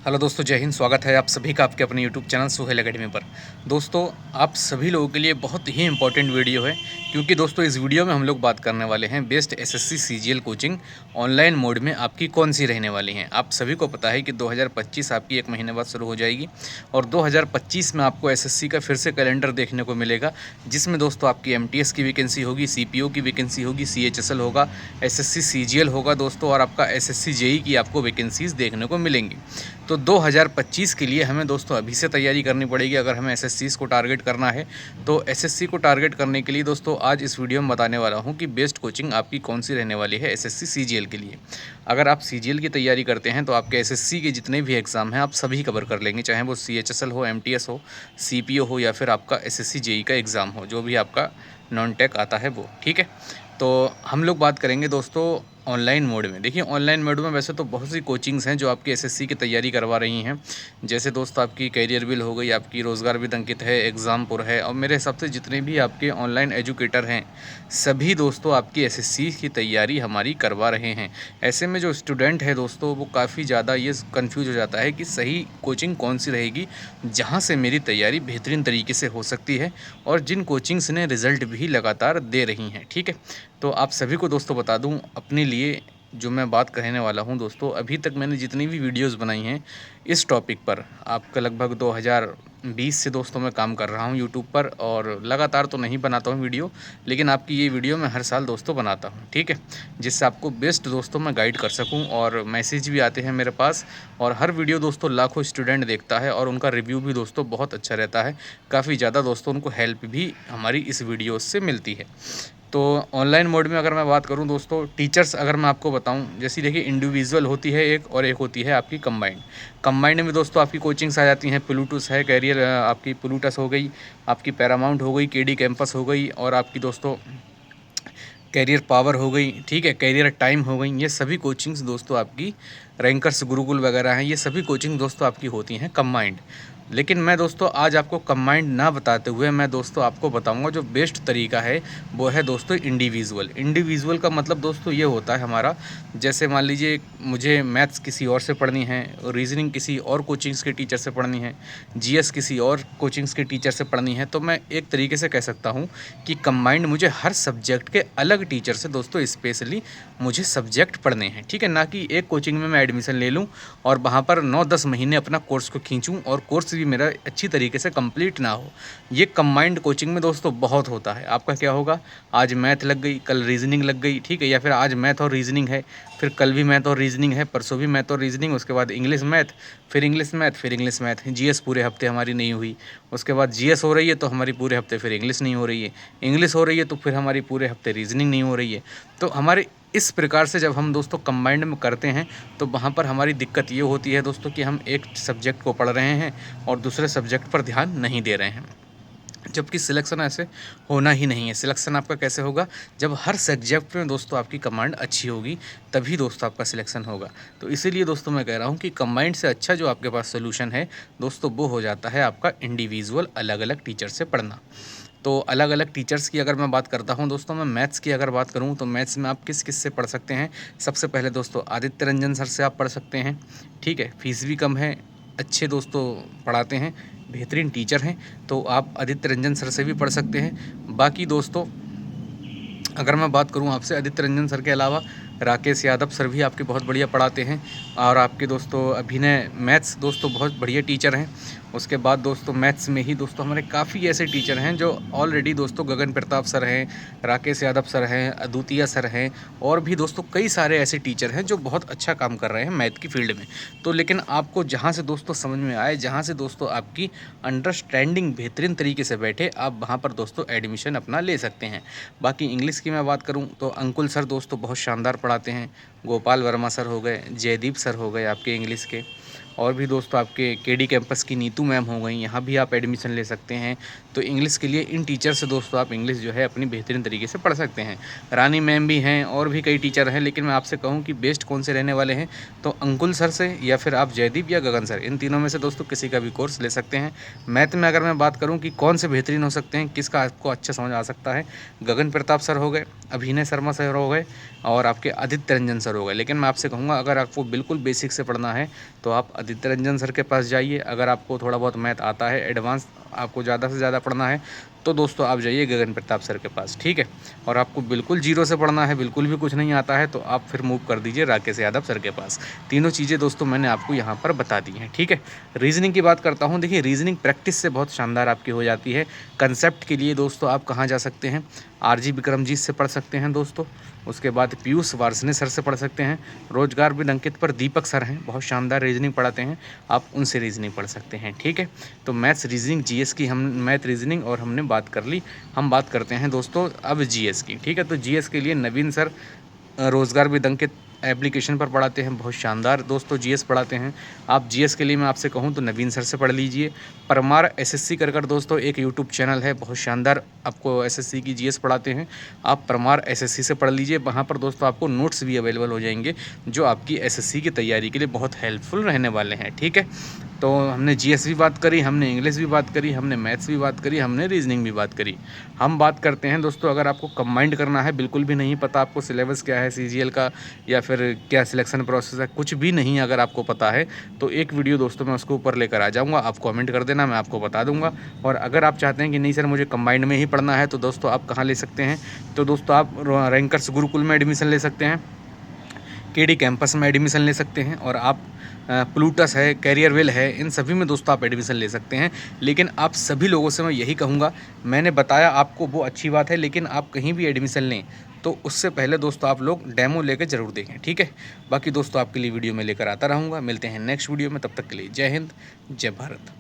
Hello दोस्तों, जय हिंद। स्वागत है आप सभी का आपके अपने यूट्यूब चैनल सुहेल एकेडमी पर। दोस्तों, आप सभी लोगों के लिए बहुत ही इंपॉर्टेंट वीडियो है, क्योंकि दोस्तों इस वीडियो में हम लोग बात करने वाले हैं best SSC CGL coaching online mode में आपकी कौन सी रहने वाली हैं। आप सभी को पता है कि 2025 आपकी एक महीने बाद शुरू हो जाएगी और 2025 में आपको एसएससी का फिर से कैलेंडर देखने को मिलेगा, जिसमें दोस्तों आपकी एमटीएस की वैकेंसी होगी, सीपीओ की वैकेंसी होगी, सीएचएसएल होगा, एसएससी सीजीएल होगा दोस्तों, और आपका एसएससी जेई की आपको वैकेंसीज़ देखने को मिलेंगी। तो 2025 के लिए हमें दोस्तों अभी से तैयारी करनी पड़ेगी अगर हमें एसएससीज़ को टारगेट करना है। तो एसएससी को टारगेट करने के लिए दोस्तों आज इस वीडियो में बताने वाला हूं कि बेस्ट कोचिंग आपकी कौन सी रहने वाली है एसएससी सीजीएल के लिए। अगर आप सीजीएल की तैयारी करते हैं तो आपके एसएससी के जितने भी एग्ज़ाम हैं आप सभी कवर कर लेंगे, चाहे वो सीएचएसएल हो, एमटीएस हो, सीपीओ हो या फिर आपका एसएससी जेई का एग्ज़ाम हो, जो भी आपका नॉन टेक आता है वो। ठीक है, तो हम लोग बात करेंगे दोस्तों ऑनलाइन मोड में। देखिए, ऑनलाइन मोड में वैसे तो बहुत सी कोचिंग्स हैं जो आपकी एसएससी की तैयारी करवा रही हैं, जैसे दोस्तों आपकी कैरियर बिल हो गई, आपकी रोज़गार विद अंकित है, एग्ज़ामपुर है, और मेरे हिसाब से जितने भी आपके ऑनलाइन एजुकेटर हैं सभी दोस्तों आपकी एसएससी की तैयारी हमारी करवा रहे हैं। ऐसे में जो स्टूडेंट है दोस्तों वो काफ़ी ज़्यादा ये कन्फ्यूज़ हो जाता है कि सही कोचिंग कौन सी रहेगी जहाँ से मेरी तैयारी बेहतरीन तरीके से हो सकती है, और जिन कोचिंग्स ने रिज़ल्ट भी लगातार दे रही हैं। ठीक है, तो आप सभी को दोस्तों बता दूं, अपने लिए जो मैं बात कहने वाला हूं दोस्तों, अभी तक मैंने जितनी भी वीडियोस बनाई हैं इस टॉपिक पर, आपका लगभग 2020 से दोस्तों मैं काम कर रहा हूं यूट्यूब पर, और लगातार तो नहीं बनाता हूं वीडियो, लेकिन आपकी ये वीडियो मैं हर साल दोस्तों बनाता हूं। ठीक है, जिससे आपको बेस्ट दोस्तों मैं गाइड कर सकूं, और मैसेज भी आते हैं मेरे पास, और हर वीडियो दोस्तों लाखों स्टूडेंट देखता है और उनका रिव्यू भी दोस्तों बहुत अच्छा रहता है। काफ़ी ज़्यादा दोस्तों उनको हेल्प भी हमारी इस वीडियो से मिलती है। तो ऑनलाइन मोड में अगर मैं बात करूं दोस्तों, टीचर्स अगर मैं आपको बताऊं, जैसे देखिए इंडिविजुअल होती है एक, और एक होती है आपकी कंबाइंड। कंबाइंड में दोस्तों आपकी कोचिंग्स आ जाती हैं, प्लूटस है, कैरियर आपकी प्लूटस हो गई, आपकी पैरामाउंट हो गई, केडी कैंपस हो गई, और आपकी दोस्तों कैरियर पावर हो गई। ठीक है, कैरियर टाइम हो गई। ये सभी कोचिंग्स दोस्तों आपकी, रैंकर्स गुरुकुल वगैरह हैं, ये सभी कोचिंग दोस्तों आपकी होती हैं कंबाइंड। लेकिन मैं दोस्तों आज आपको कंबाइंड ना बताते हुए मैं दोस्तों आपको बताऊंगा जो बेस्ट तरीका है वो है दोस्तों इंडिविजुअल। इंडिविजुअल का मतलब दोस्तों ये होता है हमारा, जैसे मान लीजिए मुझे मैथ्स किसी और से पढ़नी है, रीजनिंग किसी और कोचिंग्स के टीचर से पढ़नी है, जीएस किसी और कोचिंग्स के टीचर से पढ़नी है, तो मैं एक तरीके से कह सकता हूँ कि कंबाइंड मुझे हर सब्जेक्ट के अलग टीचर से दोस्तों स्पेशली मुझे सब्जेक्ट पढ़ने हैं। ठीक है, ना कि एक कोचिंग में मैं एडमिशन ले लूँ और वहाँ पर 9-10 महीने अपना कोर्स को खींचूँ और कोर्स भी मेरा अच्छी तरीके से कंप्लीट ना हो। ये कंबाइंड कोचिंग में दोस्तों बहुत होता है। आपका क्या होगा, आज मैथ लग गई, कल रीजनिंग लग गई। ठीक है, या फिर आज मैथ और रीजनिंग है, फिर कल भी मैथ और रीजनिंग है, परसों भी मैथ और रीजनिंग, उसके बाद इंग्लिश मैथ, फिर इंग्लिश मैथ, फिर इंग्लिश मैथ। जीएस पूरे हफ्ते हमारी नहीं हुई, उसके बाद जीएस हो रही है तो हमारी पूरे हफ्ते फिर इंग्लिश नहीं हो रही है, इंग्लिश हो रही है तो फिर हमारी पूरे हफ्ते रीजनिंग नहीं हो रही है। तो हमारे इस प्रकार से जब हम दोस्तों कंबाइंड में करते हैं तो वहाँ पर हमारी दिक्कत ये होती है दोस्तों कि हम एक सब्जेक्ट को पढ़ रहे हैं और दूसरे सब्जेक्ट पर ध्यान नहीं दे रहे हैं, जबकि सिलेक्शन ऐसे होना ही नहीं है। सिलेक्शन आपका कैसे होगा, जब हर सब्जेक्ट में दोस्तों आपकी कमांड अच्छी होगी तभी दोस्तों आपका सिलेक्शन होगा। तो इसीलिए दोस्तों मैं कह रहा हूँ कि कंबाइंड से अच्छा जो आपके पास सोल्यूशन है दोस्तों वो हो जाता है आपका इंडिविजुअल अलग अलग टीचर से पढ़ना। तो अलग अलग टीचर्स की अगर मैं बात करता हूं दोस्तों, मैं मैथ्स की अगर बात करूं तो मैथ्स में आप किस किस से पढ़ सकते हैं। सबसे पहले दोस्तों आदित्य रंजन सर से आप पढ़ सकते हैं। ठीक है, फीस भी कम है, अच्छे दोस्तों पढ़ाते हैं, बेहतरीन टीचर हैं, तो आप आदित्य रंजन सर से भी पढ़ सकते हैं। बाकी दोस्तों अगर मैं बात करूं आपसे, आदित्य रंजन सर के अलावा राकेश यादव सर भी आपके बहुत बढ़िया पढ़ाते हैं, और आपके दोस्तों अभिनय मैथ्स दोस्तों बहुत बढ़िया टीचर हैं। उसके बाद दोस्तों मैथ्स में ही दोस्तों हमारे काफ़ी ऐसे टीचर हैं जो ऑलरेडी दोस्तों गगन प्रताप सर हैं, राकेश यादव सर हैं, अद्वितीय सर हैं, और भी दोस्तों कई सारे ऐसे टीचर हैं जो बहुत अच्छा काम कर रहे हैं मैथ की फील्ड में। तो लेकिन आपको जहाँ से दोस्तों समझ में आए, जहाँ से दोस्तों आपकी अंडरस्टैंडिंग बेहतरीन तरीके से बैठे, आप वहाँ पर दोस्तों एडमिशन अपना ले सकते हैं। बाकी इंग्लिश की मैं बात करूँ तो अंकुल सर दोस्तों बहुत शानदार पढ़ाते हैं, गोपाल वर्मा सर हो गए, जयदीप सर हो गए आपके इंग्लिश के, और भी दोस्तों आपके केडी कैंपस की नीतू मैम हो गई, यहाँ भी आप एडमिशन ले सकते हैं। तो इंग्लिश के लिए इन टीचर से दोस्तों आप इंग्लिश जो है अपनी बेहतरीन तरीके से पढ़ सकते हैं। रानी मैम भी हैं और भी कई टीचर हैं, लेकिन मैं आपसे कहूँ कि बेस्ट कौन से रहने वाले हैं, तो अंकुल सर से या फिर आप जयदीप या गगन सर, इन तीनों में से दोस्तों किसी का भी कोर्स ले सकते हैं। मैथ में अगर मैं बात करूँ कि कौन से बेहतरीन हो सकते हैं, किसका आपको अच्छा समझ आ सकता है, गगन प्रताप सर हो गए, अभिनय शर्मा सर हो गए, और आपके आदित्य रंजन सर बेहतर होगा। लेकिन मैं आपसे कहूँगा अगर आपको बिल्कुल बेसिक से पढ़ना है तो आप आदित्य रंजन सर के पास जाइए। अगर आपको थोड़ा बहुत मैथ आता है, एडवांस आपको ज़्यादा से ज़्यादा पढ़ना है तो दोस्तों आप जाइए गगन प्रताप सर के पास, ठीक है। और आपको बिल्कुल जीरो से पढ़ना है, बिल्कुल भी कुछ नहीं आता है, तो आप फिर मूव कर दीजिए राकेश यादव सर के पास। तीनों चीज़ें दोस्तों मैंने आपको यहाँ पर बता दी हैं, ठीक है। रीजनिंग की बात करता हूँ। देखिए रीजनिंग प्रैक्टिस से बहुत शानदार आपकी हो जाती है। कंसेप्ट के लिए दोस्तों आप कहाँ जा सकते हैं, आरजी विक्रमजीत से पढ़ सकते हैं दोस्तों। उसके बाद पीयूष वार्ष्णेय सर से पढ़ सकते हैं। रोजगार विद अंकित पर दीपक सर हैं, बहुत शानदार रीजनिंग पढ़ाते हैं, आप उनसे रीजनिंग पढ़ सकते हैं, ठीक है। तो मैथ्स रीजनिंग जीएस की हम मैथ रीजनिंग और हमने बात कर ली। हम बात करते हैं दोस्तों अब जीएस की, ठीक है। तो जीएस के लिए नवीन सर रोजगार विद अंकित एप्लीकेशन पर पढ़ाते हैं, बहुत शानदार दोस्तों जीएस पढ़ाते हैं। आप जीएस के लिए मैं आपसे कहूं तो नवीन सर से पढ़ लीजिए। परमार एसएससी कर दोस्तों एक यूट्यूब चैनल है, बहुत शानदार आपको एसएससी की जीएस पढ़ाते हैं, आप परमार एसएससी से पढ़ लीजिए। वहां पर दोस्तों आपको नोट्स भी अवेलेबल हो जाएंगे जो आपकी एसएससी की तैयारी के लिए बहुत हेल्पफुल रहने वाले हैं, ठीक है। तो हमने जीएस भी बात करी, हमने इंग्लिश भी बात करी, हमने मैथ्स भी बात करी, हमने रीजनिंग भी बात करी। हम बात करते हैं दोस्तों अगर आपको कंबाइंड करना है, बिल्कुल भी नहीं पता आपको सिलेबस क्या है सीजीएल का या फिर क्या सिलेक्शन प्रोसेस है, कुछ भी नहीं अगर आपको पता है तो एक वीडियो दोस्तों मैं उसके ऊपर लेकर आ जाऊँगा, आप कमेंट कर देना, मैं आपको बता दूँगा। और अगर आप चाहते हैं कि नहीं सर मुझे कंबाइंड में ही पढ़ना है तो दोस्तों आप कहाँ ले सकते हैं, तो दोस्तों आप रैंकर्स गुरुकुल में एडमिशन ले सकते हैं, केडी कैंपस में एडमिशन ले सकते हैं, और आप प्लूटस है, कैरियरवेल है, इन सभी में दोस्तों आप एडमिशन ले सकते हैं। लेकिन आप सभी लोगों से मैं यही कहूँगा, मैंने बताया आपको वो अच्छी बात है, लेकिन आप कहीं भी एडमिशन लें तो उससे पहले दोस्तों आप लोग डेमो लेकर ज़रूर देखें, ठीक है। बाकी दोस्तों आपके लिए वीडियो में लेकर आता रहूँगा। मिलते हैं नेक्स्ट वीडियो में, तब तक के लिए जय हिंद, जय भारत।